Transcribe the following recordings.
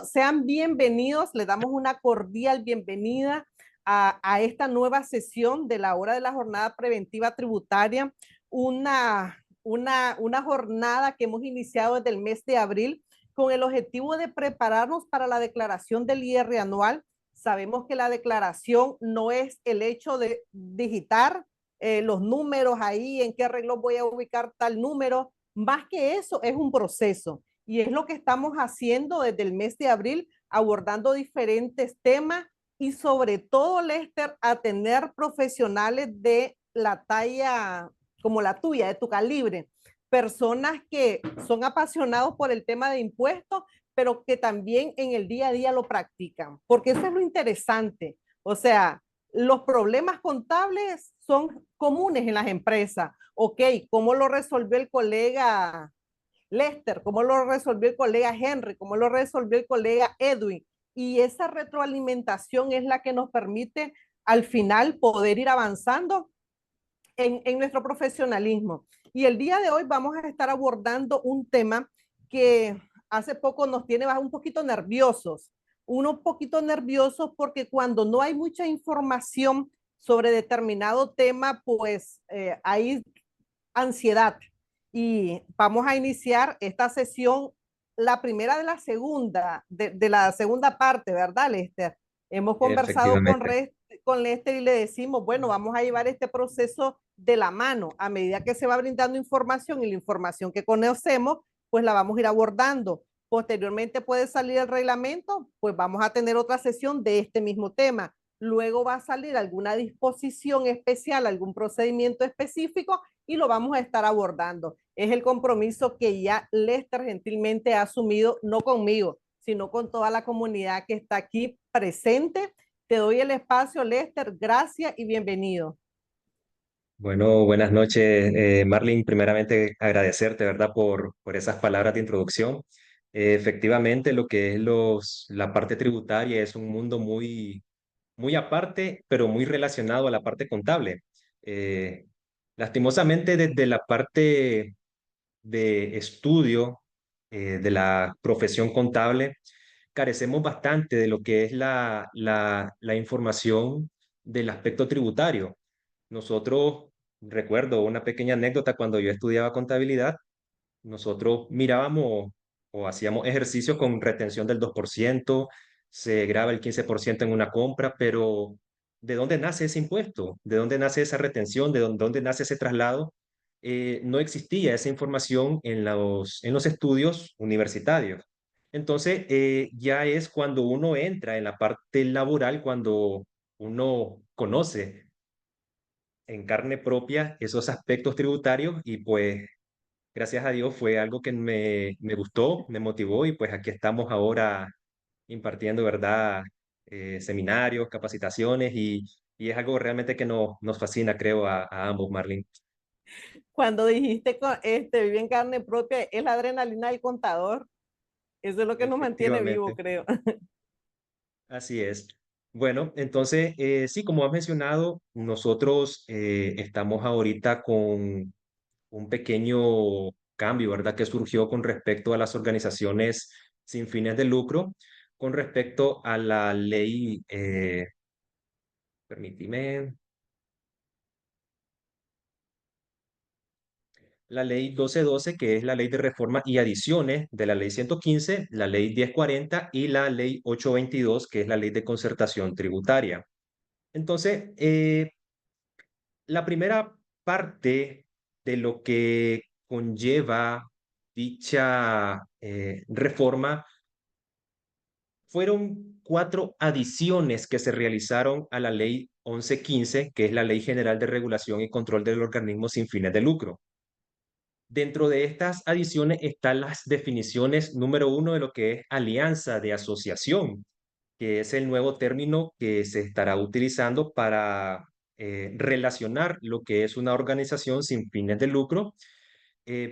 Sean bienvenidos, le damos una cordial bienvenida a esta nueva sesión de la hora de la jornada preventiva tributaria, una jornada que hemos iniciado desde el mes de abril con el objetivo de prepararnos para la declaración del IR anual. Sabemos que la declaración no es el hecho de digitar los números ahí, en qué reloj voy a ubicar tal número, más que eso es un proceso. Y es lo que estamos haciendo desde el mes de abril, abordando diferentes temas y sobre todo, Lester, a tener profesionales de la talla como la tuya, de tu calibre, personas que son apasionados por el tema de impuestos, pero que también en el día a día lo practican, porque eso es lo interesante. O sea, los problemas contables son comunes en las empresas. Ok, ¿cómo lo resolvió el colega Lester, cómo lo resolvió el colega Henry, cómo lo resolvió el colega Edwin? Y esa retroalimentación es la que nos permite al final poder ir avanzando en nuestro profesionalismo. Y el día de hoy vamos a estar abordando un tema que hace poco nos tiene un poquito nerviosos. Unos poquito nerviosos porque cuando no hay mucha información sobre determinado tema, pues hay ansiedad. Y vamos a iniciar esta sesión, la primera de la segunda parte, ¿verdad, Lester? Hemos conversado Efectivamente. con Lester y le decimos, bueno, vamos a llevar este proceso de la mano a medida que se va brindando información y la información que conocemos, pues la vamos a ir abordando. Posteriormente puede salir el reglamento, pues vamos a tener otra sesión de este mismo tema. Luego va a salir alguna disposición especial, algún procedimiento específico y lo vamos a estar abordando. Es el compromiso que ya Lester gentilmente ha asumido, no conmigo, sino con toda la comunidad que está aquí presente. Te doy el espacio, Lester. Gracias y bienvenido. Bueno, buenas noches, Marlene. Primeramente, agradecerte, ¿verdad?, por esas palabras de introducción. Efectivamente, lo que es la parte tributaria es un mundo muy aparte, pero muy relacionado a la parte contable. Eh, Lastimosamente, desde la parte de estudio de la profesión contable, carecemos bastante de lo que es la información del aspecto tributario. Nosotros, recuerdo una pequeña anécdota cuando yo estudiaba contabilidad, nosotros mirábamos o hacíamos ejercicios con retención del 2%, se graba el 15% en una compra, pero ¿de dónde nace ese impuesto? ¿De dónde nace esa retención? ¿De dónde nace ese traslado? No existía esa información en los estudios universitarios. Entonces, ya es cuando uno entra en la parte laboral, cuando uno conoce en carne propia esos aspectos tributarios y pues gracias a Dios fue algo que me gustó, me motivó y pues aquí estamos ahora impartiendo, ¿verdad? Seminarios, capacitaciones y es algo realmente que nos fascina, creo, a ambos, Marlene. Cuando dijiste vive en carne propia, es la adrenalina del contador. Eso es lo que nos mantiene vivo, Efectivamente, creo. así es. Bueno, entonces, sí, como has mencionado, nosotros estamos ahorita con un pequeño cambio, ¿verdad? Que surgió con respecto a las organizaciones sin fines de lucro, con respecto a la ley, permíteme, la ley 1212, que es la ley de reforma y adiciones de la ley 115, la ley 1040 y la ley 822, que es la ley de concertación tributaria. Entonces, la primera parte de lo que conlleva dicha reforma fueron cuatro adiciones que se realizaron a la ley 1115, que es la Ley General de Regulación y Control del Organismo sin fines de lucro. Dentro de estas adiciones están las definiciones número uno de lo que es alianza de asociación, que es el nuevo término que se estará utilizando para relacionar lo que es una organización sin fines de lucro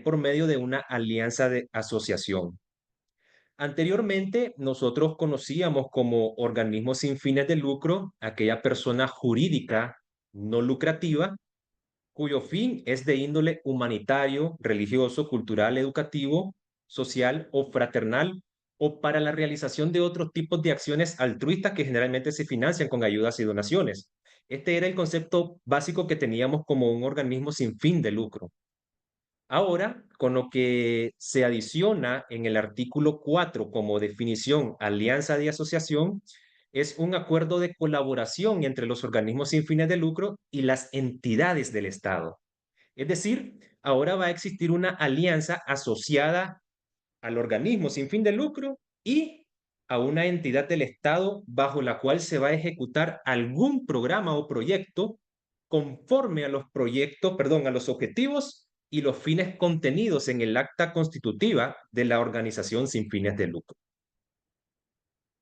por medio de una alianza de asociación. Anteriormente, nosotros conocíamos como organismo sin fines de lucro aquella persona jurídica no lucrativa cuyo fin es de índole humanitario, religioso, cultural, educativo, social o fraternal o para la realización de otros tipos de acciones altruistas que generalmente se financian con ayudas y donaciones. Este era el concepto básico que teníamos como un organismo sin fin de lucro. Ahora, con lo que se adiciona en el artículo 4 como definición alianza de asociación, es un acuerdo de colaboración entre los organismos sin fines de lucro y las entidades del Estado. Es decir, ahora va a existir una alianza asociada al organismo sin fin de lucro y a una entidad del Estado bajo la cual se va a ejecutar algún programa o proyecto conforme a los proyectos, perdón, a los objetivos y los fines contenidos en el acta constitutiva de la organización sin fines de lucro.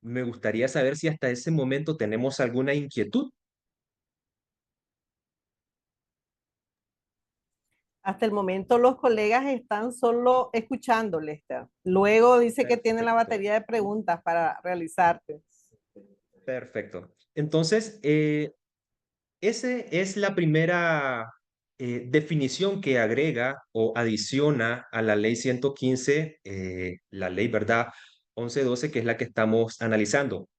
Me gustaría saber si hasta ese momento tenemos alguna inquietud. Hasta el momento los colegas están solo escuchando, Lester. Luego dice que tienen la Perfecto, batería de preguntas para realizarte. perfecto. Entonces, esa es la primera definición que agrega o adiciona a la ley 115, la ley, ¿verdad? 1112, que es la que estamos analizando.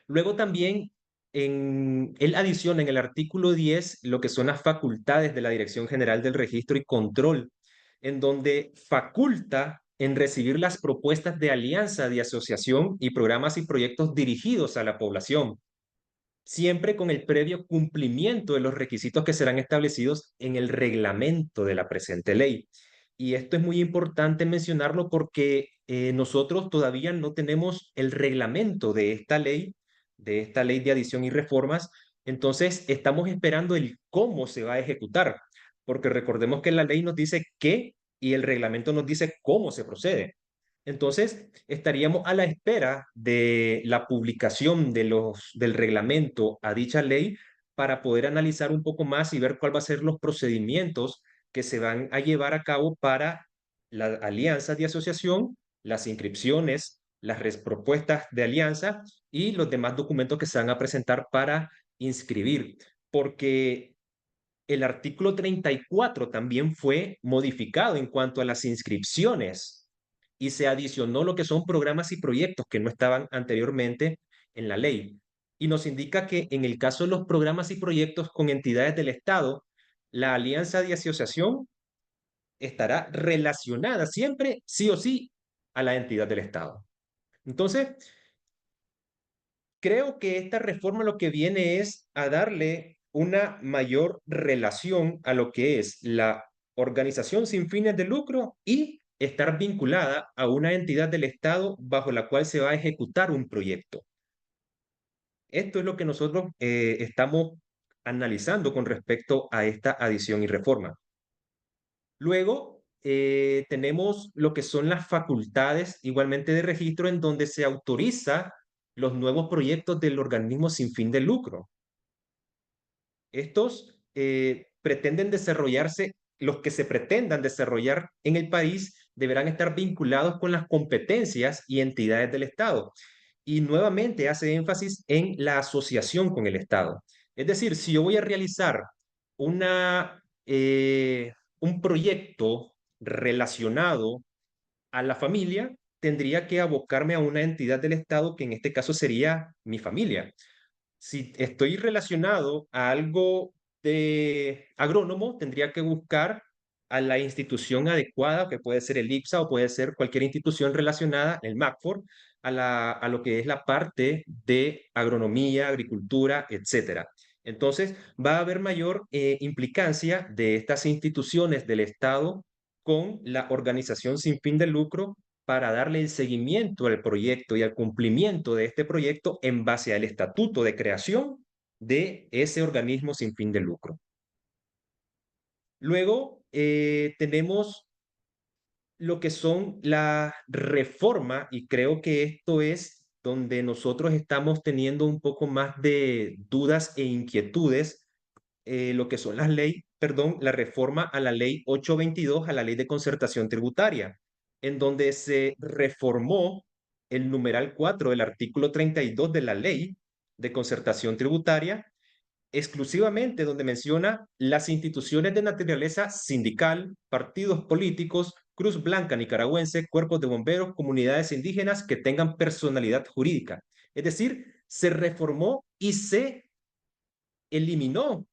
Luego también él adiciona en el artículo 10 lo que son las facultades de la Dirección General del Registro y Control, en donde faculta en recibir las propuestas de alianza, de asociación y programas y proyectos dirigidos a la población, siempre con el previo cumplimiento de los requisitos que serán establecidos en el reglamento de la presente ley. Y esto es muy importante mencionarlo porque nosotros todavía no tenemos el reglamento de esta ley de adición y reformas. Entonces, estamos esperando el cómo se va a ejecutar, porque recordemos que la ley nos dice qué y el reglamento nos dice cómo se procede. Entonces, estaríamos a la espera de la publicación del reglamento a dicha ley para poder analizar un poco más y ver cuál va a ser los procedimientos que se van a llevar a cabo para las alianzas de asociación, las inscripciones, las propuestas de alianza y los demás documentos que se van a presentar para inscribir. Porque el artículo 34 también fue modificado en cuanto a las inscripciones y se adicionó lo que son programas y proyectos que no estaban anteriormente en la ley. Y nos indica que en el caso de los programas y proyectos con entidades del Estado, la alianza de asociación estará relacionada siempre, sí o sí, a la entidad del Estado. Entonces, creo que esta reforma lo que viene es a darle una mayor relación a lo que es la organización sin fines de lucro y estar vinculada a una entidad del Estado bajo la cual se va a ejecutar un proyecto. Esto es lo que nosotros estamos analizando con respecto a esta adición y reforma. Luego, tenemos lo que son las facultades igualmente de registro en donde se autoriza los nuevos proyectos del organismo sin fin de lucro. Estos pretenden desarrollarse, los que se pretendan desarrollar en el país deberán estar vinculados con las competencias y entidades del Estado. Y nuevamente hace énfasis en la asociación con el Estado. Es decir, si yo voy a realizar una, un proyecto relacionado a la familia, tendría que abocarme a una entidad del Estado que en este caso sería mi familia. Si estoy relacionado a algo de agrónomo, tendría que buscar a la institución adecuada, que puede ser el IPSA o puede ser cualquier institución relacionada, el MACFOR, a lo que es la parte de agronomía, agricultura, etcétera. Entonces, va a haber mayor implicancia de estas instituciones del Estado con la organización sin fin de lucro para darle el seguimiento al proyecto y al cumplimiento de este proyecto en base al estatuto de creación de ese organismo sin fin de lucro. Luego tenemos lo que son la reforma y creo que esto es donde nosotros estamos teniendo un poco más de dudas e inquietudes, lo que son las leyes, perdón, la reforma a la ley 822, a la ley de concertación tributaria, en donde se reformó el numeral 4 del artículo 32 de la ley de concertación tributaria, exclusivamente donde menciona las instituciones de naturaleza sindical, partidos políticos, Cruz Blanca nicaragüense, cuerpos de bomberos, comunidades indígenas que tengan personalidad jurídica. Es decir, se reformó y se eliminó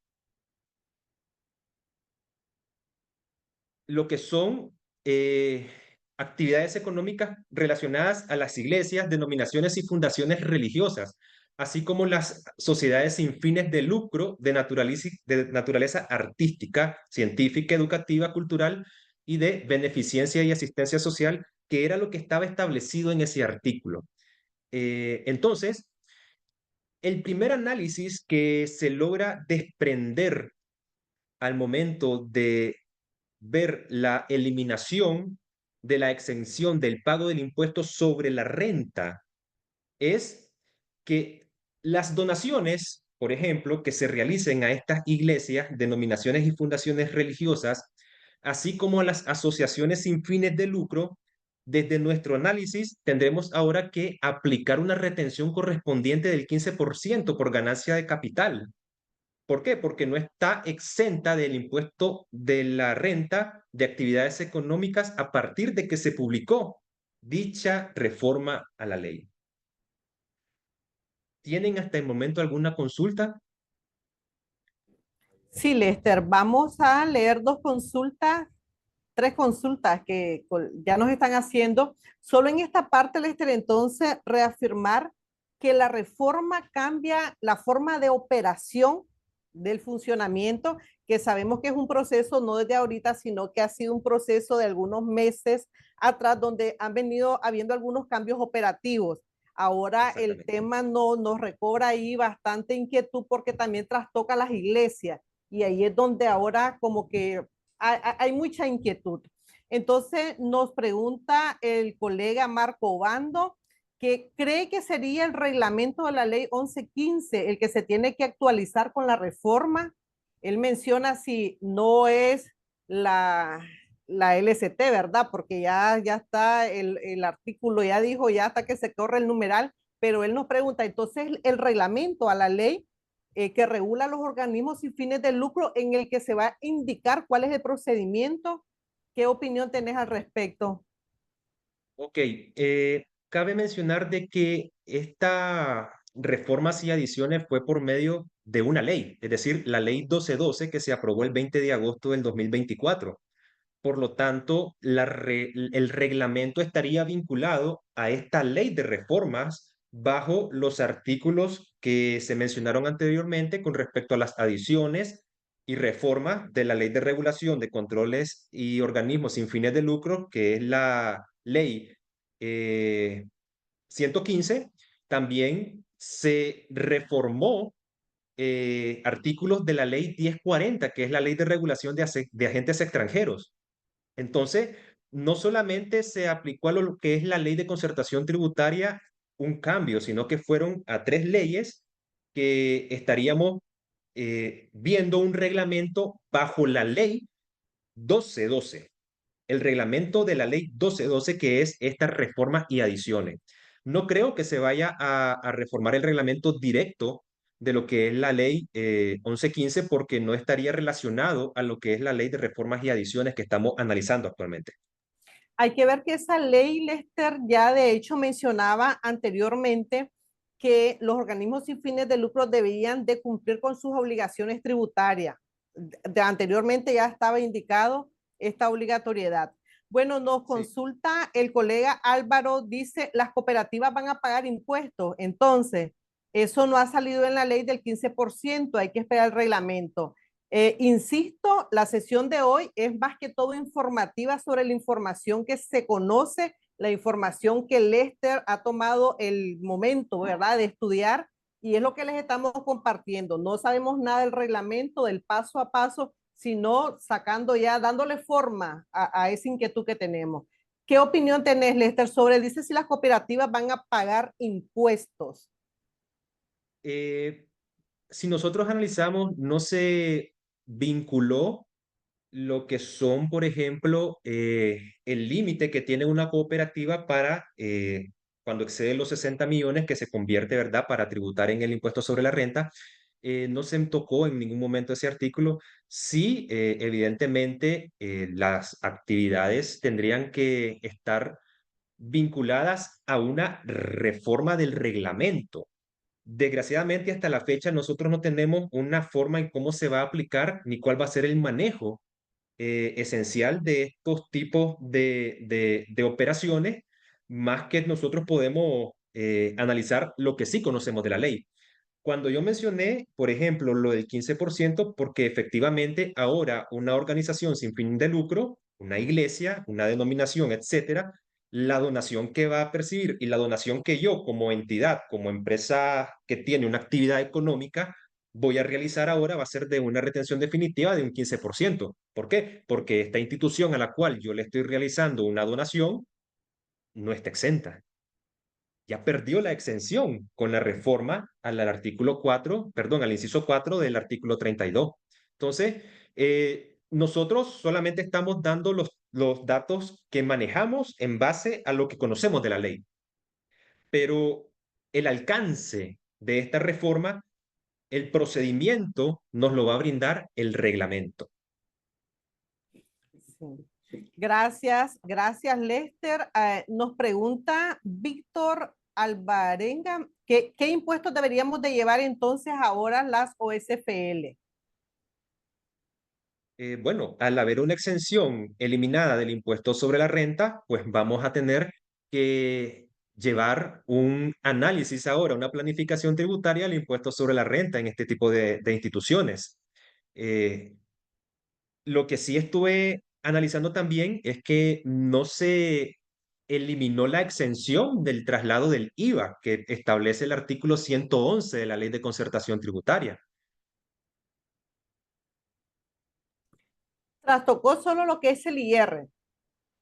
lo que son actividades económicas relacionadas a las iglesias, denominaciones y fundaciones religiosas, así como las sociedades sin fines de lucro de naturaleza artística, científica, educativa, cultural y de beneficencia y asistencia social, que era lo que estaba establecido en ese artículo. Entonces, el primer análisis que se logra desprender al momento de ver la eliminación de la exención del pago del impuesto sobre la renta es que las donaciones, por ejemplo, que se realicen a estas iglesias, denominaciones y fundaciones religiosas, así como a las asociaciones sin fines de lucro, desde nuestro análisis tendremos ahora que aplicar una retención correspondiente del 15% por ganancia de capital. ¿Por qué? Porque no está exenta del impuesto de la renta de actividades económicas a partir de que se publicó dicha reforma a la ley. ¿Tienen hasta el momento alguna consulta? Sí, Lester, vamos a leer dos consultas, tres consultas que ya nos están haciendo. Solo en esta parte, Lester, entonces reafirmar que la reforma cambia la forma de operación del funcionamiento, que sabemos que es un proceso no desde ahorita, sino que ha sido un proceso de algunos meses atrás, donde han venido habiendo algunos cambios operativos. Ahora el Exactamente. tema no, nos recobra ahí bastante inquietud porque también trastoca las iglesias y ahí es donde ahora como que hay mucha inquietud. Entonces nos pregunta el colega Marco Obando que cree que sería el reglamento de la ley 1115 el que se tiene que actualizar con la reforma. Él menciona si no es la LST, ¿verdad? Porque ya está el artículo, ya dijo, ya hasta que se corre el numeral, pero él nos pregunta, entonces el reglamento a la ley que regula los organismos sin fines de lucro en el que se va a indicar cuál es el procedimiento. ¿Qué opinión tenés al respecto? Ok, cabe mencionar de que esta reformas y adiciones fue por medio de una ley, es decir, la ley 1212 que se aprobó el 20 de agosto del 2024. Por lo tanto, el reglamento estaría vinculado a esta ley de reformas bajo los artículos que se mencionaron anteriormente con respecto a las adiciones y reformas de la ley de regulación de controles y organismos sin fines de lucro, que es la ley 115. También se reformó artículos de la ley 1040, que es la ley de regulación de agentes extranjeros. Entonces, no solamente se aplicó a lo que es la ley de concertación tributaria un cambio, sino que fueron a tres leyes que estaríamos viendo un reglamento bajo la ley 1212, el reglamento de la ley 1212, que es esta reforma y adiciones. No creo que se vaya a reformar el reglamento directo de lo que es la ley 1115 porque no estaría relacionado a lo que es la ley de reformas y adiciones que estamos analizando actualmente. Hay que ver que esa ley, Lester, ya de hecho mencionaba anteriormente que los organismos sin fines de lucro debían de cumplir con sus obligaciones tributarias. Anteriormente ya estaba indicado esta obligatoriedad. Bueno, nos Sí. consulta el colega Álvaro, dice, las cooperativas van a pagar impuestos. Entonces, eso no ha salido en la ley del 15%, hay que esperar el reglamento. Insisto, la sesión de hoy es más que todo informativa sobre la información que se conoce, la información que Lester ha tomado el momento, ¿verdad?, de estudiar y es lo que les estamos compartiendo. No sabemos nada del reglamento, del paso a paso, sino sacando ya, dándole forma a esa inquietud que tenemos. ¿Qué opinión tenés, Lester, sobre, dice si las cooperativas van a pagar impuestos? Eh, si nosotros analizamos, no se vinculó lo que son, por ejemplo, el límite que tiene una cooperativa para cuando excede los 60 millones que se convierte, ¿verdad?, para tributar en el impuesto sobre la renta. no se tocó en ningún momento ese artículo. Sí, evidentemente, las actividades tendrían que estar vinculadas a una reforma del reglamento. Desgraciadamente, hasta la fecha, nosotros no tenemos una forma en cómo se va a aplicar ni cuál va a ser el manejo esencial de estos tipos de operaciones, más que nosotros podemos analizar lo que sí conocemos de la ley. Cuando yo mencioné, por ejemplo, lo del 15%, porque efectivamente ahora una organización sin fin de lucro, una iglesia, una denominación, etcétera, la donación que va a percibir y la donación que yo como entidad, como empresa que tiene una actividad económica, voy a realizar ahora va a ser de una retención definitiva de un 15%. ¿Por qué? Porque esta institución a la cual yo le estoy realizando una donación no está exenta, ya perdió la exención con la reforma al artículo 4, perdón, al inciso 4 del artículo 32. Entonces, nosotros solamente estamos dando los datos que manejamos en base a lo que conocemos de la ley, pero el alcance de esta reforma, el procedimiento nos lo va a brindar el reglamento. Sí. Gracias, Lester. Nos pregunta Víctor Alvarenga, ¿qué impuestos deberíamos de llevar entonces ahora las OSFL? Bueno, al haber una exención eliminada del impuesto sobre la renta, pues vamos a tener que llevar un análisis ahora, una planificación tributaria al impuesto sobre la renta en este tipo de instituciones. Eh, lo que sí estuve analizando también es que no se eliminó la exención del traslado del IVA que establece el artículo 111 de la Ley de Concertación Tributaria. Trastocó solo lo que es el IR.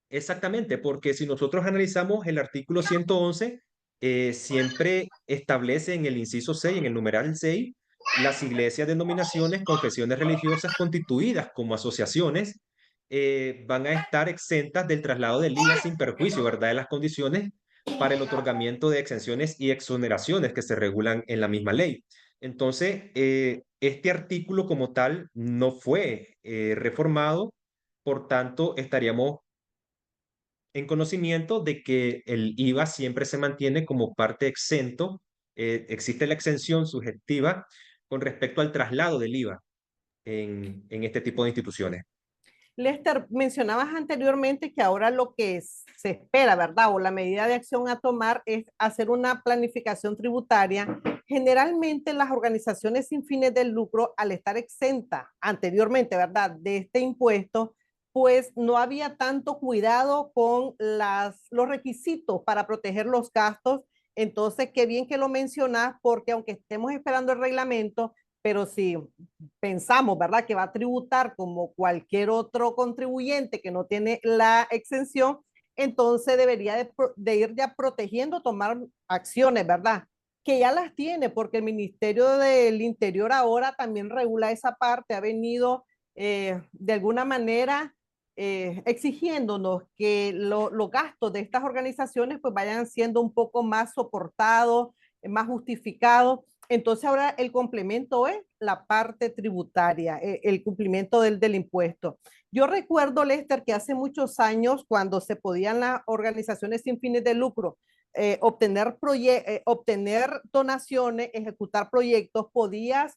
Exactamente, porque si nosotros analizamos el artículo 111, siempre establece en el inciso 6, en el numeral 6, las iglesias, denominaciones, confesiones religiosas constituidas como asociaciones van a estar exentas del traslado del IVA sin perjuicio, ¿verdad?, de las condiciones para el otorgamiento de exenciones y exoneraciones que se regulan en la misma ley. Entonces, este artículo como tal no fue reformado, por tanto, estaríamos en conocimiento de que el IVA siempre se mantiene como parte exento. Existe la exención subjetiva con respecto al traslado del IVA en este tipo de instituciones. Lester, mencionabas anteriormente que ahora lo que se espera, ¿verdad? O la medida de acción a tomar es hacer una planificación tributaria. Generalmente las organizaciones sin fines de lucro, al estar exenta anteriormente, ¿verdad?, de este impuesto, pues no había tanto cuidado con los requisitos para proteger los gastos. Entonces, qué bien que lo mencionas, porque aunque estemos esperando el reglamento, pero si pensamos, ¿verdad?, que va a tributar como cualquier otro contribuyente que no tiene la exención, entonces debería de ir ya protegiendo, tomar acciones, ¿verdad? Que ya las tiene, porque el Ministerio del Interior ahora también regula esa parte, ha venido de alguna manera exigiéndonos que los gastos de estas organizaciones pues vayan siendo un poco más soportados, más justificados. Entonces ahora el complemento es la parte tributaria, el cumplimiento del impuesto. Yo recuerdo, Lester, que hace muchos años, cuando se podían las organizaciones sin fines de lucro obtener donaciones, ejecutar proyectos, podías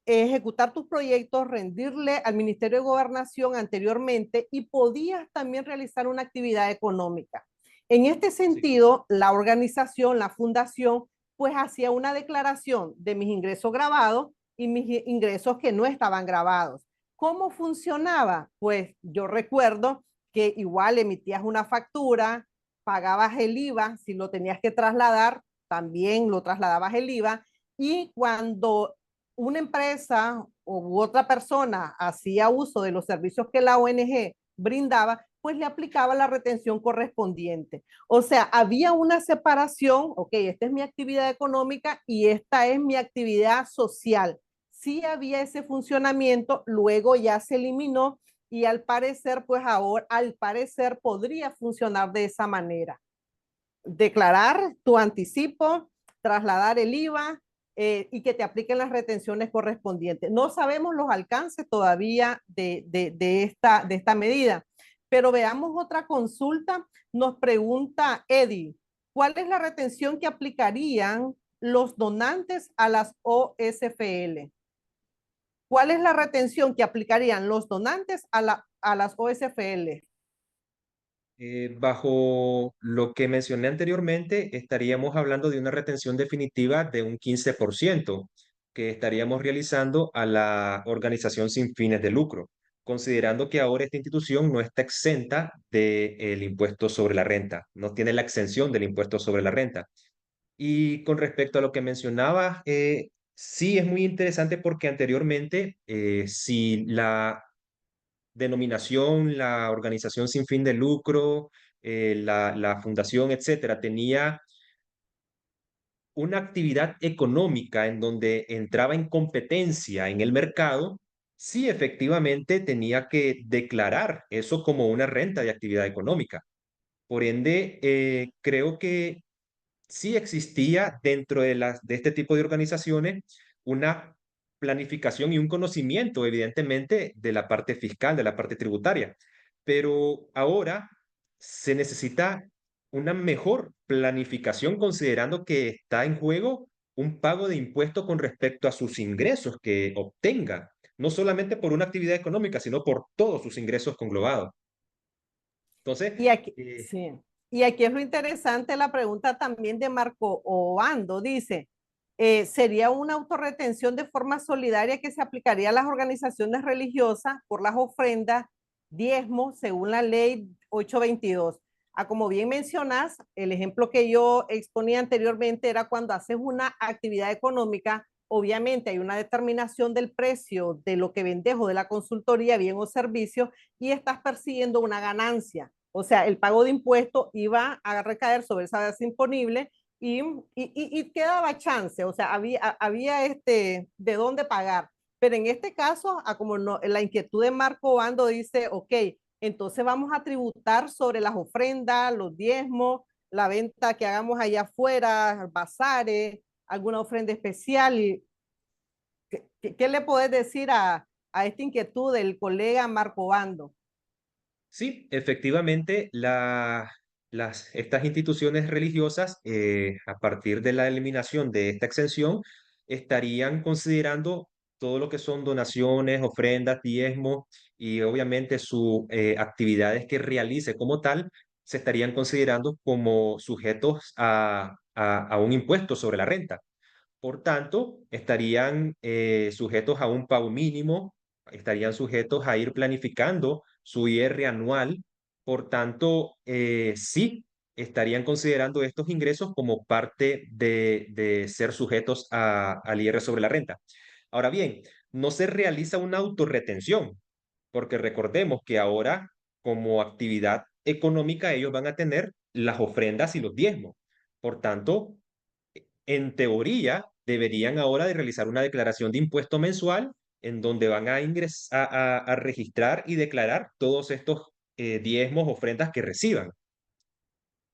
ejecutar tus proyectos, rendirle al Ministerio de Gobernación anteriormente y podías también realizar una actividad económica. En este sentido, sí, la organización, la fundación, pues hacía una declaración de mis ingresos grabados y mis ingresos que no estaban grabados. ¿Cómo funcionaba? Pues yo recuerdo que igual emitías una factura, pagabas el IVA, si lo tenías que trasladar, también lo trasladabas el IVA, y cuando una empresa u otra persona hacía uso de los servicios que la ONG brindaba, pues le aplicaba la retención correspondiente. O sea, había una separación, ok, esta es mi actividad económica y esta es mi actividad social. Sí había ese funcionamiento, luego ya se eliminó y al parecer, pues ahora, al parecer podría funcionar de esa manera. Declarar tu anticipo, trasladar el IVA, y que te apliquen las retenciones correspondientes. No sabemos los alcances todavía de esta medida, pero veamos otra consulta. Nos pregunta Eddie, ¿cuál es la retención que aplicarían los donantes a las OSFL? ¿Cuál es la retención que aplicarían los donantes a las OSFL? Bajo lo que mencioné anteriormente, estaríamos hablando de una retención definitiva de un 15% que estaríamos realizando a la organización sin fines de lucro, considerando que ahora esta institución no está exenta del impuesto sobre la renta, no tiene la exención del impuesto sobre la renta. Y con respecto a lo que mencionaba, sí es muy interesante porque anteriormente, si la denominación, la organización sin fin de lucro, la fundación, etcétera, tenía una actividad económica en donde entraba en competencia en el mercado, sí efectivamente tenía que declarar eso como una renta de actividad económica. Por ende, creo que sí existía dentro de este tipo de organizaciones una planificación y un conocimiento, evidentemente, de la parte fiscal, de la parte tributaria. Pero ahora se necesita una mejor planificación considerando que está en juego un pago de impuestos con respecto a sus ingresos que obtenga, no solamente por una actividad económica, sino por todos sus ingresos conglobados. Entonces, Y aquí, sí. Y aquí es lo interesante, la pregunta también de Marco Obando, dice, ¿sería una autorretención de forma solidaria que se aplicaría a las organizaciones religiosas por las ofrendas, diezmos, según la ley 822? Ah, como bien mencionas, el ejemplo que yo exponía anteriormente era cuando haces una actividad económica, obviamente hay una determinación del precio de lo que vendes o de la consultoría, bien o servicio, y estás persiguiendo una ganancia. O sea, el pago de impuestos iba a recaer sobre esa base imponible y quedaba chance, o sea, había de dónde pagar. Pero en este caso, como no, la inquietud de Marco Bando dice, ok, entonces vamos a tributar sobre las ofrendas, los diezmos, la venta que hagamos allá afuera, bazares, alguna ofrenda especial. ¿Qué le puedes decir a esta inquietud del colega Marco Bando? sí, efectivamente, estas instituciones religiosas, a partir de la eliminación de esta exención, estarían considerando todo lo que son donaciones, ofrendas, diezmos y obviamente sus actividades que realice como tal, se estarían considerando como sujetos a un impuesto sobre la renta. Por tanto, estarían sujetos a un pago mínimo, estarían sujetos a ir planificando su IR anual. Por tanto, sí, estarían considerando estos ingresos como parte de ser sujetos al IR sobre la renta. Ahora bien, no se realiza una autorretención, porque recordemos que ahora, como actividad económica, ellos van a tener las ofrendas y los diezmos. Por tanto, en teoría, deberían ahora de realizar una declaración de impuesto mensual en donde van a ingresar a registrar y declarar todos estos diezmos, ofrendas que reciban.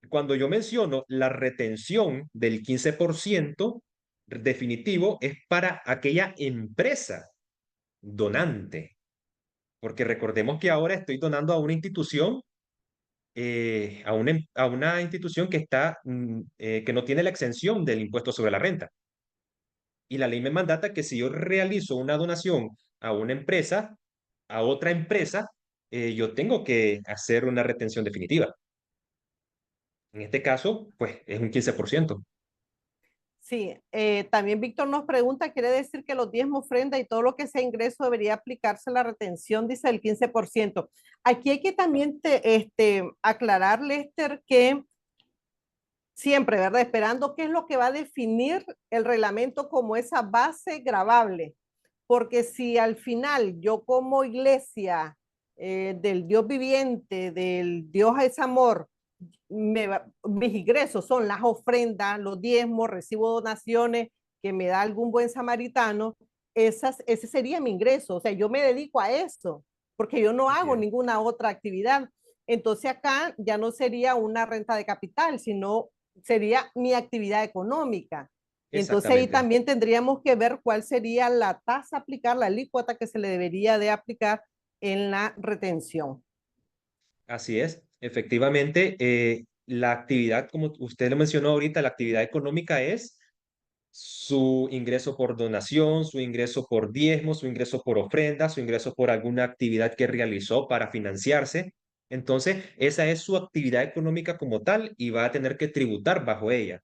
Cuando yo menciono la retención del 15% definitivo es para aquella empresa donante, porque recordemos que ahora estoy donando a una institución, a una institución que está, que no tiene la exención del impuesto sobre la renta. Y la ley me mandata que si yo realizo una donación a una empresa, a otra empresa, yo tengo que hacer una retención definitiva. En este caso, pues es un 15%. Sí, también Víctor nos pregunta, ¿quiere decir que los diezmos, ofrenda y todo lo que sea ingreso debería aplicarse la retención, dice el 15%? Aquí hay que también aclarar, Lester, que siempre, ¿verdad? Esperando qué es lo que va a definir el reglamento como esa base gravable. Porque si al final yo como iglesia del Dios viviente, del Dios es amor, mis ingresos son las ofrendas, los diezmos, recibo donaciones que me da algún buen samaritano, ese sería mi ingreso. O sea, yo me dedico a eso, porque yo no Así hago es. ninguna otra actividad. Entonces acá ya no sería una renta de capital, sino sería mi actividad económica. Entonces ahí Exactamente. también tendríamos que ver cuál sería la tasa a aplicar, la alícuota que se le debería de aplicar en la retención. Así es. Efectivamente, la actividad, como usted lo mencionó ahorita, la actividad económica es su ingreso por donación, su ingreso por diezmo, su ingreso por ofrenda, su ingreso por alguna actividad que realizó para financiarse. Entonces, esa es su actividad económica como tal y va a tener que tributar bajo ella.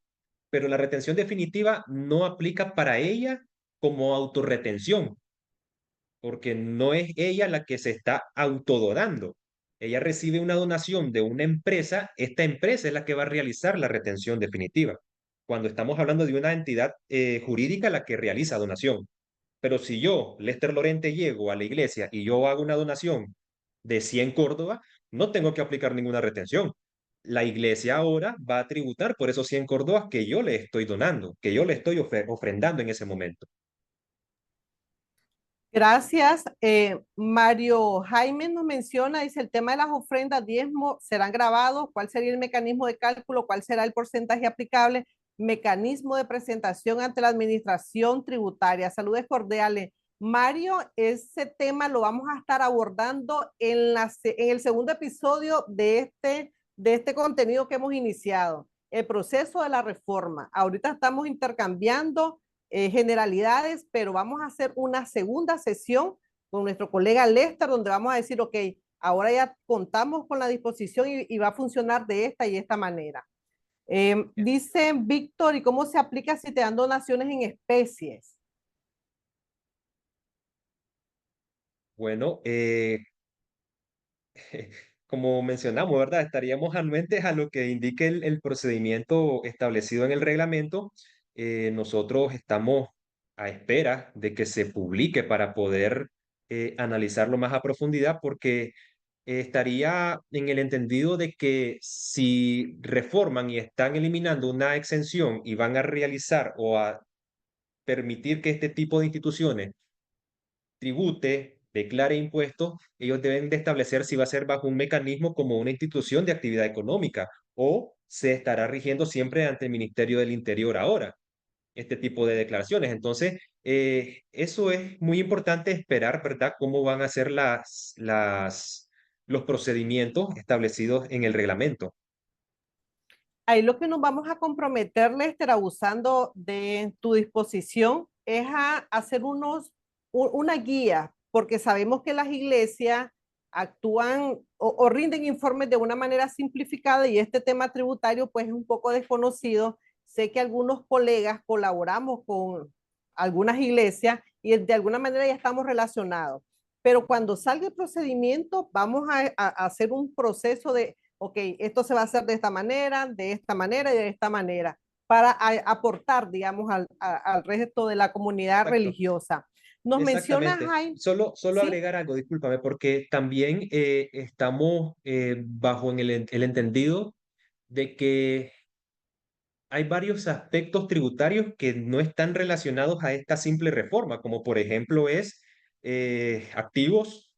Pero la retención definitiva no aplica para ella como autorretención, porque no es ella la que se está autodonando. Ella recibe una donación de una empresa, esta empresa es la que va a realizar la retención definitiva. Cuando estamos hablando de una entidad jurídica la que realiza donación. Pero si yo, Lester Lorente, llego a la iglesia y yo hago una donación de 100 Córdoba, no tengo que aplicar ninguna retención. La iglesia ahora va a tributar por esos 100 Córdobas que yo le estoy donando, que yo le estoy ofrendando en ese momento. Gracias. Mario Jaime nos menciona, dice, el tema de las ofrendas, diezmo, ¿serán grabados? ¿Cuál sería el mecanismo de cálculo? ¿Cuál será el porcentaje aplicable? Mecanismo de presentación ante la administración tributaria. Saludos cordiales. Mario, ese tema lo vamos a estar abordando en el segundo episodio de este contenido que hemos iniciado, el proceso de la reforma. Ahorita estamos intercambiando generalidades, pero vamos a hacer una segunda sesión con nuestro colega Lester, donde vamos a decir, ok, ahora ya contamos con la disposición y va a funcionar de esta y esta manera. Dice Víctor, ¿y cómo se aplica si te dan donaciones en especies? Bueno, como mencionamos, ¿verdad? Estaríamos anuentes a lo que indique el procedimiento establecido en el reglamento. Nosotros estamos a espera de que se publique para poder analizarlo más a profundidad, porque estaría en el entendido de que si reforman y están eliminando una exención y van a realizar o a permitir que este tipo de instituciones tribute, declare impuestos, ellos deben de establecer si va a ser bajo un mecanismo como una institución de actividad económica o se estará rigiendo siempre ante el Ministerio del Interior ahora, este tipo de declaraciones. Entonces, eso es muy importante esperar, ¿verdad? Cómo van a ser los procedimientos establecidos en el reglamento. Ahí lo que nos vamos a comprometer, Lester, abusando de tu disposición, es a hacer una guía, porque sabemos que las iglesias actúan o rinden informes de una manera simplificada y este tema tributario pues es un poco desconocido. Sé que algunos colegas colaboramos con algunas iglesias y de alguna manera ya estamos relacionados, pero cuando salga el procedimiento vamos a hacer un proceso de ok, esto se va a hacer de esta manera y de esta manera, para aportar, digamos, al resto de la comunidad Exacto. religiosa. Nos menciona Exactamente. Jaime, Solo ¿sí? agregar algo, discúlpame, porque también estamos bajo en el entendido de que hay varios aspectos tributarios que no están relacionados a esta simple reforma, como por ejemplo es activos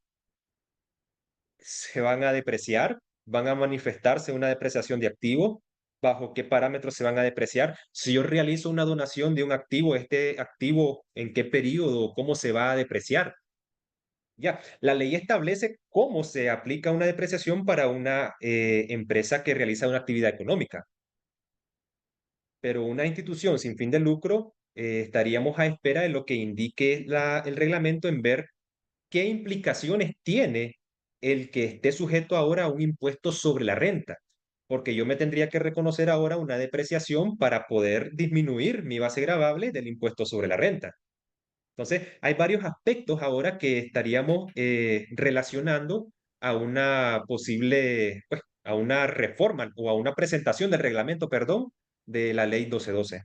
se van a depreciar, van a manifestarse una depreciación de activos, bajo qué parámetros se van a depreciar. Si yo realizo una donación de un activo, este activo, ¿en qué periodo, cómo se va a depreciar? Ya, la ley establece cómo se aplica una depreciación para una empresa que realiza una actividad económica, pero una institución sin fin de lucro estaríamos a espera de lo que indique el reglamento en ver qué implicaciones tiene el que esté sujeto ahora a un impuesto sobre la renta, porque yo me tendría que reconocer ahora una depreciación para poder disminuir mi base gravable del impuesto sobre la renta. Entonces, hay varios aspectos ahora que estaríamos relacionando a una posible, pues, a una reforma o a una presentación del reglamento, perdón, de la ley 1212.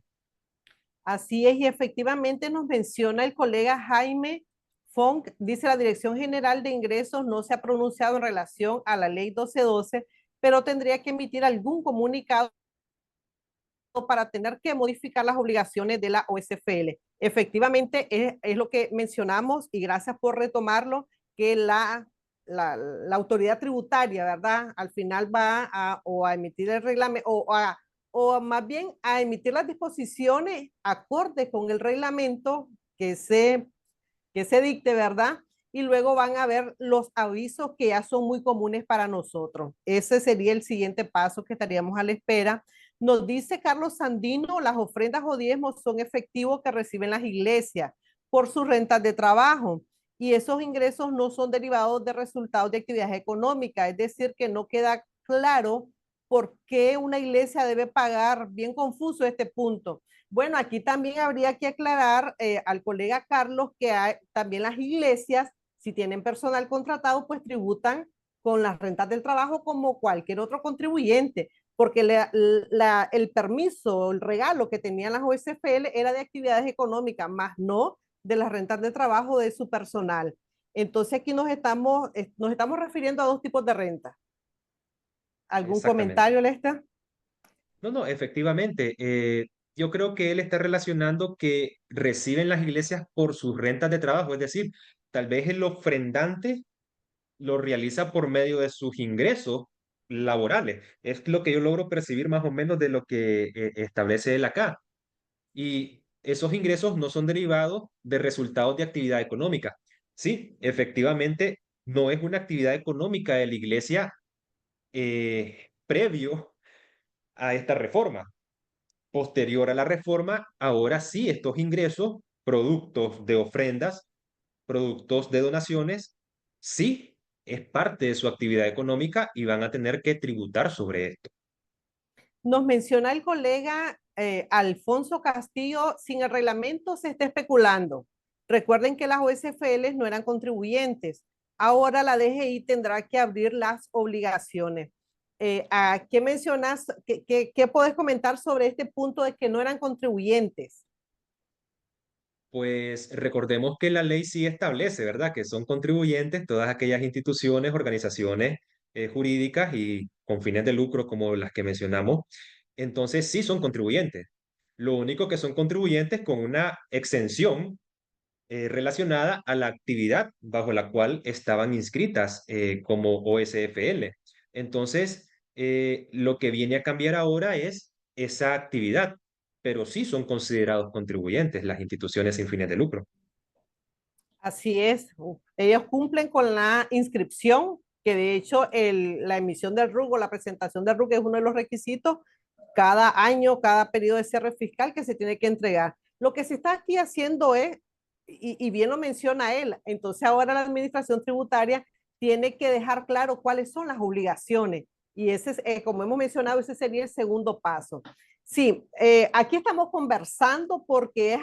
Así es, y efectivamente nos menciona el colega Jaime Funk, dice la Dirección General de Ingresos no se ha pronunciado en relación a la ley 1212, pero tendría que emitir algún comunicado para tener que modificar las obligaciones de la OSFL. Efectivamente, es lo que mencionamos y gracias por retomarlo, que la autoridad tributaria, ¿verdad? Al final va a emitir el reglamento o más bien a emitir las disposiciones acordes con el reglamento que se dicte, ¿verdad? Y luego van a ver los avisos que ya son muy comunes para nosotros. Ese sería el siguiente paso que estaríamos a la espera. Nos dice Carlos Sandino, las ofrendas o diezmos son efectivos que reciben las iglesias por sus rentas de trabajo y esos ingresos no son derivados de resultados de actividades económicas, es decir, que no queda claro por qué una iglesia debe pagar, bien confuso este punto. Bueno, aquí también habría que aclarar al colega Carlos que también las iglesias, si tienen personal contratado, pues tributan con las rentas del trabajo como cualquier otro contribuyente, porque el permiso, el regalo que tenían las OSFL era de actividades económicas, más no de las rentas de trabajo de su personal. Entonces aquí nos estamos refiriendo a dos tipos de renta. ¿Algún Exactamente. comentario, Lester? No, no, efectivamente. Yo creo que él está relacionando que reciben las iglesias por sus rentas de trabajo, es decir, tal vez el ofrendante lo realiza por medio de sus ingresos laborales. Es lo que yo logro percibir más o menos de lo que establece él acá. Y esos ingresos no son derivados de resultados de actividad económica. Sí, efectivamente, no es una actividad económica de la iglesia previo a esta reforma. Posterior a la reforma, ahora sí, estos ingresos, productos de ofrendas, productos de donaciones, sí, es parte de su actividad económica y van a tener que tributar sobre esto. Nos menciona el colega Alfonso Castillo, sin el reglamento se está especulando. Recuerden que las OSFL no eran contribuyentes. Ahora la DGI tendrá que abrir las obligaciones. ¿A qué mencionas? ¿Qué puedes comentar sobre este punto de que no eran contribuyentes? Pues recordemos que la ley sí establece, ¿verdad? Que son contribuyentes todas aquellas instituciones, organizaciones jurídicas y con fines de lucro como las que mencionamos. Entonces sí son contribuyentes. Lo único que son contribuyentes con una exención relacionada a la actividad bajo la cual estaban inscritas como OSFL. Entonces, lo que viene a cambiar ahora es esa actividad, pero sí son considerados contribuyentes las instituciones sin fines de lucro. Así es, ellos cumplen con la inscripción, que de hecho la emisión del RUC o la presentación del RUC es uno de los requisitos cada año, cada periodo de cierre fiscal que se tiene que entregar. Lo que se está aquí haciendo es, y bien lo menciona él, entonces ahora la administración tributaria tiene que dejar claro cuáles son las obligaciones. Y ese es, como hemos mencionado, ese sería el segundo paso. Sí, aquí estamos conversando porque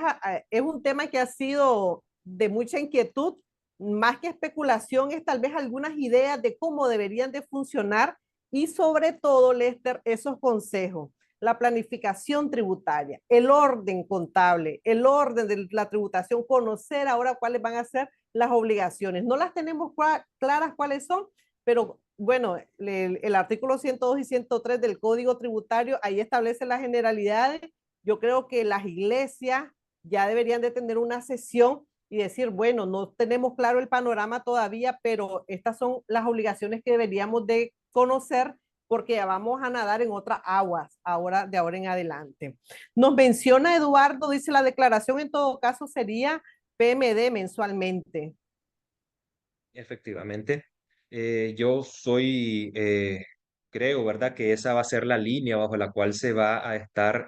es un tema que ha sido de mucha inquietud, más que especulación, es tal vez algunas ideas de cómo deberían de funcionar y sobre todo, Lester, esos consejos, la planificación tributaria, el orden contable, el orden de la tributación, conocer ahora cuáles van a ser las obligaciones. No las tenemos claras cuáles son, pero bueno, el artículo 102 y 103 del Código Tributario, ahí establece las generalidades. Yo creo que las iglesias ya deberían de tener una sesión y decir, bueno, no tenemos claro el panorama todavía, pero estas son las obligaciones que deberíamos de conocer porque ya vamos a nadar en otras aguas ahora, de ahora en adelante. Nos menciona Eduardo, dice la declaración en todo caso sería PMD mensualmente. Efectivamente, yo creo, ¿verdad? Que esa va a ser la línea bajo la cual se va a estar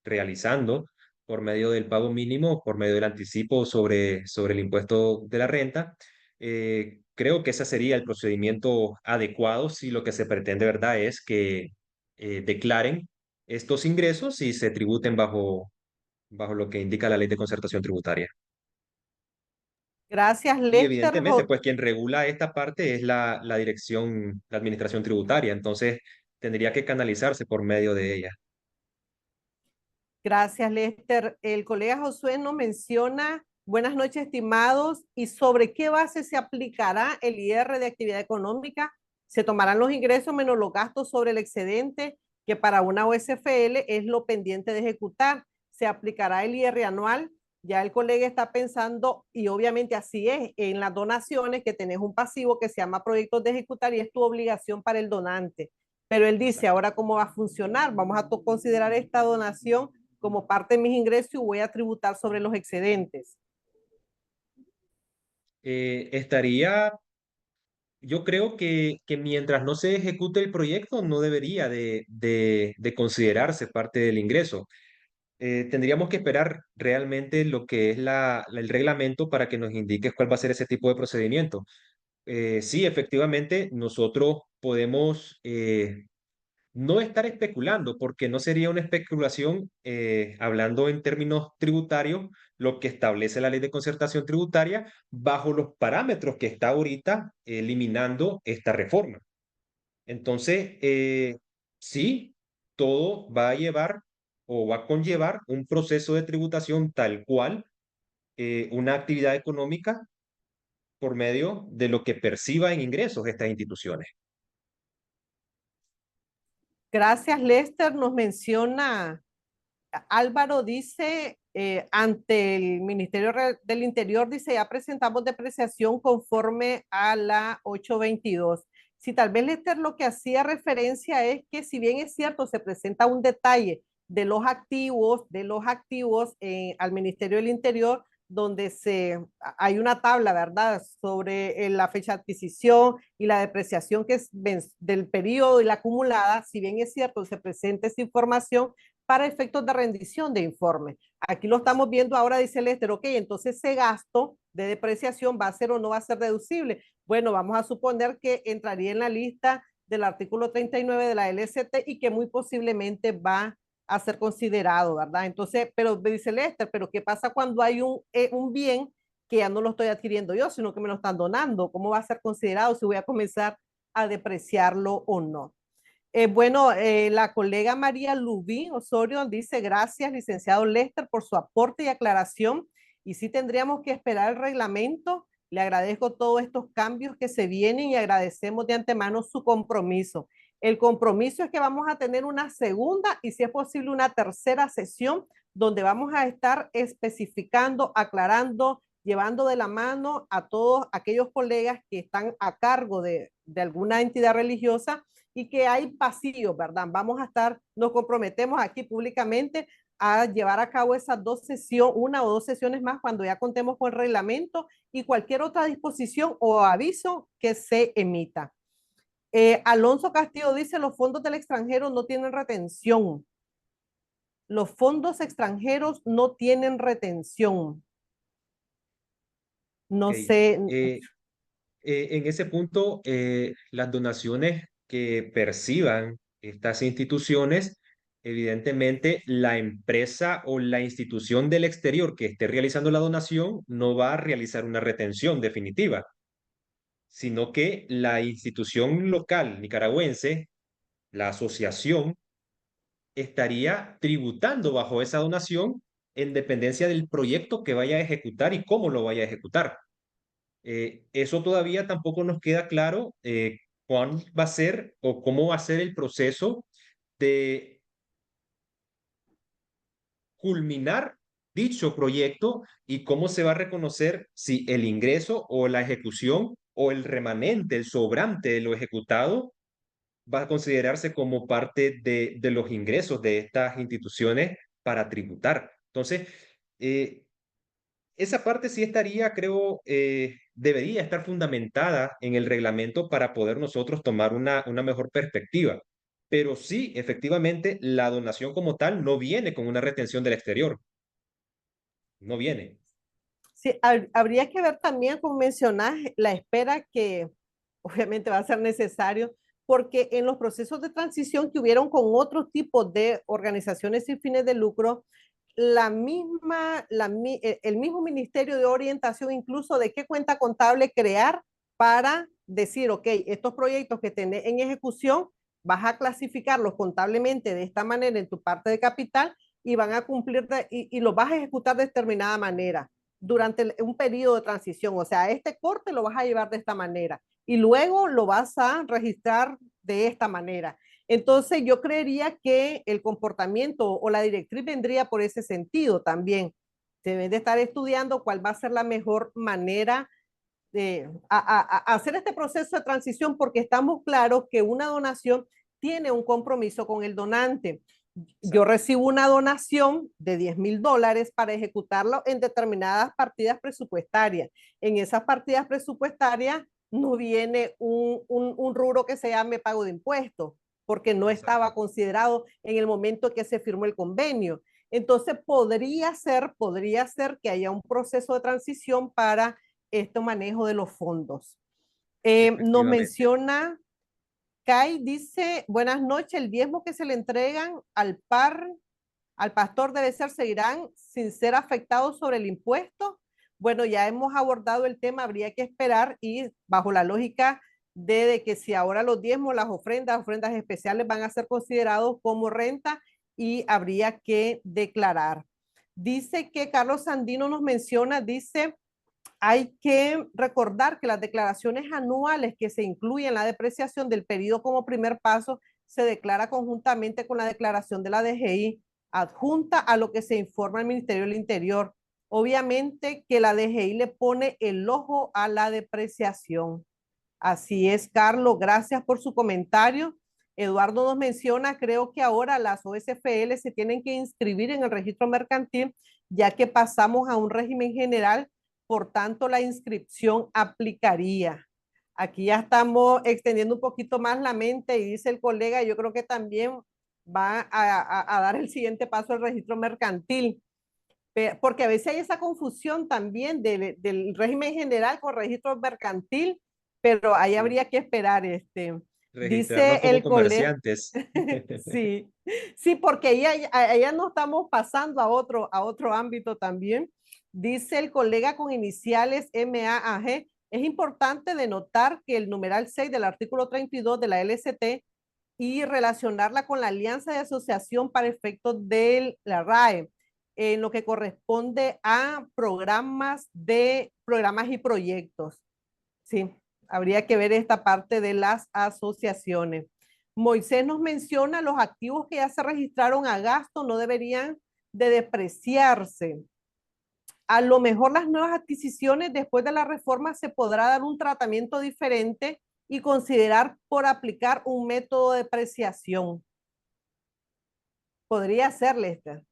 realizando por medio del pago mínimo, por medio del anticipo sobre el impuesto de la renta. Creo que ese sería el procedimiento adecuado si lo que se pretende, ¿verdad? Es que declaren estos ingresos y se tributen bajo lo que indica la ley de concertación tributaria. Gracias, Y Lester. evidentemente, pues quien regula esta parte es la dirección, la administración tributaria, entonces tendría que canalizarse por medio de ella. Gracias, Lester. El colega Josué nos menciona, buenas noches, estimados, y sobre qué base se aplicará el IR de actividad económica. Se tomarán los ingresos menos los gastos sobre el excedente, que para una OSFL es lo pendiente de ejecutar. Se aplicará el IR anual. Ya el colega está pensando, y obviamente así es, en las donaciones, que tenés un pasivo que se llama proyectos de ejecutar y es tu obligación para el donante. Pero él dice, Exacto. ahora cómo va a funcionar, vamos a considerar esta donación como parte de mis ingresos y voy a tributar sobre los excedentes. Estaría, yo creo que mientras no se ejecute el proyecto, no debería de considerarse parte del ingreso. Tendríamos que esperar realmente lo que es el reglamento para que nos indique cuál va a ser ese tipo de procedimiento. Sí, efectivamente, nosotros podemos no estar especulando, porque no sería una especulación, hablando en términos tributarios, lo que establece la ley de concertación tributaria bajo los parámetros que está ahorita eliminando esta reforma. Entonces, sí, todo va a llevar o va a conllevar un proceso de tributación tal cual una actividad económica por medio de lo que perciba en ingresos estas instituciones. Gracias, Lester. Nos menciona, Álvaro dice, ante el Ministerio del Interior, dice, ya presentamos depreciación conforme a la 822. Si tal vez Lester lo que hacía referencia es que si bien es cierto, se presenta un detalle de los activos al Ministerio del Interior, donde hay una tabla, ¿verdad?, sobre la fecha de adquisición y la depreciación que es del periodo y la acumulada. Si bien es cierto, se presenta esa información para efectos de rendición de informe. Aquí lo estamos viendo ahora, dice Lester, ok, entonces ese gasto de depreciación va a ser o no va a ser deducible. Bueno, vamos a suponer que entraría en la lista del artículo 39 de la LST y que muy posiblemente va a ser considerado, ¿verdad? Entonces, pero dice Lester, pero ¿qué pasa cuando hay un bien que ya no lo estoy adquiriendo yo, sino que me lo están donando? ¿Cómo va a ser considerado si voy a comenzar a depreciarlo o no? Bueno, la colega María Lubí Osorio dice, gracias, licenciado Lester, por su aporte y aclaración. Y sí tendríamos que esperar el reglamento. Le agradezco todos estos cambios que se vienen y agradecemos de antemano su compromiso. El compromiso es que vamos a tener una segunda y si es posible una tercera sesión donde vamos a estar especificando, aclarando, llevando de la mano a todos aquellos colegas que están a cargo de alguna entidad religiosa y que hay pasillos, ¿verdad? Vamos a estar, nos comprometemos aquí públicamente a llevar a cabo esas dos sesiones, una o dos sesiones más cuando ya contemos con el reglamento y cualquier otra disposición o aviso que se emita. Alonso Castillo dice, los fondos del extranjero no tienen retención. Los fondos extranjeros no tienen retención. No Okay. sé. En ese punto, las donaciones que perciban estas instituciones, evidentemente la empresa o la institución del exterior que esté realizando la donación no va a realizar una retención definitiva, sino que la institución local nicaragüense, la asociación, estaría tributando bajo esa donación en dependencia del proyecto que vaya a ejecutar y cómo lo vaya a ejecutar. Eso todavía tampoco nos queda claro, cuál va a ser o cómo va a ser el proceso de culminar dicho proyecto y cómo se va a reconocer si el ingreso o la ejecución o el remanente, el sobrante de lo ejecutado va a considerarse como parte de los ingresos de estas instituciones para tributar. Entonces, esa parte sí estaría, creo, debería estar fundamentada en el reglamento para poder nosotros tomar una mejor perspectiva. Pero sí, efectivamente, la donación como tal no viene con una retención del exterior. No viene. Sí, habría que ver también, como mencionas, la espera que obviamente va a ser necesario, porque en los procesos de transición que hubieron con otros tipos de organizaciones sin fines de lucro, el mismo Ministerio de Orientación, incluso de qué cuenta contable crear para decir, ok, estos proyectos que tenés en ejecución, vas a clasificarlos contablemente de esta manera en tu parte de capital y van a cumplir y los vas a ejecutar de determinada manera durante un periodo de transición. O sea, este corte lo vas a llevar de esta manera y luego lo vas a registrar de esta manera. Entonces, yo creería que el comportamiento o la directriz vendría por ese sentido también. Se deben de estar estudiando cuál va a ser la mejor manera de hacer este proceso de transición, porque estamos claros que una donación tiene un compromiso con el donante. Yo recibo una donación de $10,000 para ejecutarlo en determinadas partidas presupuestarias. En esas partidas presupuestarias no viene un rubro que se llame pago de impuestos, porque no estaba considerado en el momento que se firmó el convenio. Entonces podría ser que haya un proceso de transición para este manejo de los fondos. Nos menciona Kai, dice, buenas noches, el diezmo que se le entregan al pastor seguirán sin ser afectados sobre el impuesto. Bueno, ya hemos abordado el tema, habría que esperar y bajo la lógica de que si ahora los diezmos, las ofrendas especiales van a ser considerados como renta y habría que declarar. Dice que Carlos Sandino nos menciona, dice, hay que recordar que las declaraciones anuales que se incluyen en la depreciación del periodo como primer paso se declara conjuntamente con la declaración de la DGI adjunta a lo que se informa el Ministerio del Interior. Obviamente que la DGI le pone el ojo a la depreciación. Así es, Carlos, gracias por su comentario. Eduardo nos menciona, creo que ahora las OSFL se tienen que inscribir en el registro mercantil, ya que pasamos a un régimen general, por tanto la inscripción aplicaría. Aquí ya estamos extendiendo un poquito más la mente y dice el colega, yo creo que también va a dar el siguiente paso al registro mercantil, porque a veces hay esa confusión también del régimen general con registro mercantil, pero ahí habría que esperar. Registrarnos Dice como el colega, comerciantes. sí, sí, porque allá no estamos pasando a otro ámbito también. Dice el colega con iniciales MAAG, es importante denotar que el numeral 6 del artículo 32 de la LST y relacionarla con la alianza de asociación para efectos de la RAE, en lo que corresponde a programas y proyectos. Sí, habría que ver esta parte de las asociaciones. Moisés nos menciona los activos que ya se registraron a gasto no deberían de depreciarse. A lo mejor las nuevas adquisiciones después de la reforma se podrá dar un tratamiento diferente y considerar por aplicar un método de depreciación. Podría ser, Lester.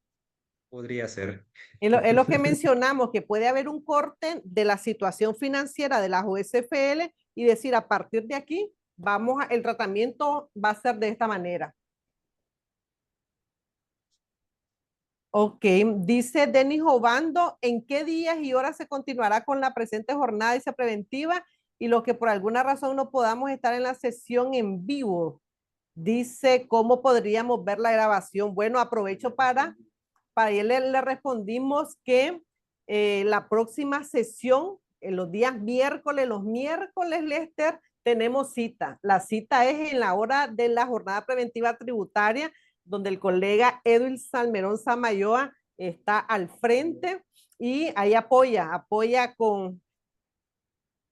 Podría ser. Es lo que mencionamos, que puede haber un corte de la situación financiera de las OSFL y decir, a partir de aquí, el tratamiento va a ser de esta manera. Ok, dice Denis Obando, ¿en qué días y horas se continuará con la presente jornada esa preventiva y los que por alguna razón no podamos estar en la sesión en vivo? Dice, ¿cómo podríamos ver la grabación? Bueno, aprovecho para él le respondimos que la próxima sesión, en los miércoles, Lester, tenemos cita. La cita es en la hora de la jornada preventiva tributaria, donde el colega Edwin Salmerón Samayoa está al frente y ahí apoya con...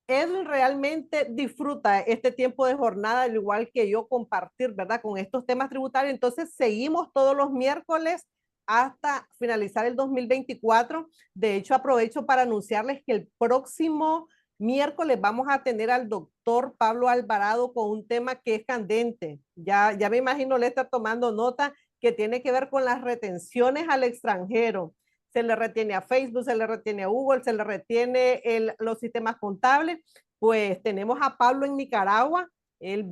Edwin realmente disfruta este tiempo de jornada, al igual que yo, compartir, ¿verdad? Con estos temas tributarios. Entonces, seguimos todos los miércoles hasta finalizar el 2024. De hecho, aprovecho para anunciarles que el próximo miércoles vamos a tener al doctor Pablo Alvarado con un tema que es candente. Ya me imagino le está tomando nota, que tiene que ver con las retenciones al extranjero. Se le retiene a Facebook, se le retiene a Google, se le retiene los sistemas contables. Pues tenemos a Pablo en Nicaragua, él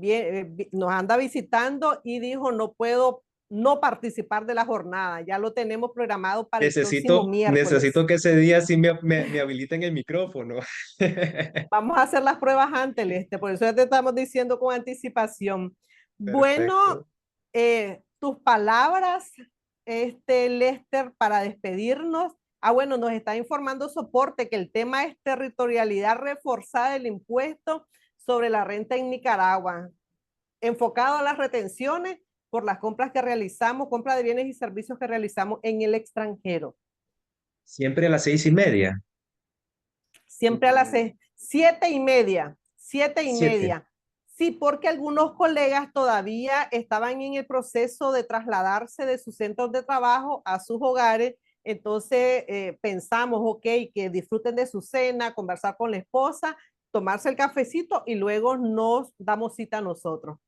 nos anda visitando y dijo, no puedo no participar de la jornada, ya lo tenemos programado para el próximo miércoles. Necesito que ese día sí me habiliten el micrófono. Vamos a hacer las pruebas antes, por eso ya te estamos diciendo con anticipación. Bueno, Perfecto. tus palabras, Lester, para despedirnos. Bueno, nos está informando Soporte que el tema es territorialidad reforzada del impuesto sobre la renta en Nicaragua, enfocado a las retenciones por las compras que realizamos, compra de bienes y servicios que realizamos en el extranjero. Siempre a las 6:30. Siempre a las 7:30, 7. Sí, porque algunos colegas todavía estaban en el proceso de trasladarse de sus centros de trabajo a sus hogares. Entonces pensamos, ok, que disfruten de su cena, conversar con la esposa, tomarse el cafecito y luego nos damos cita a nosotros.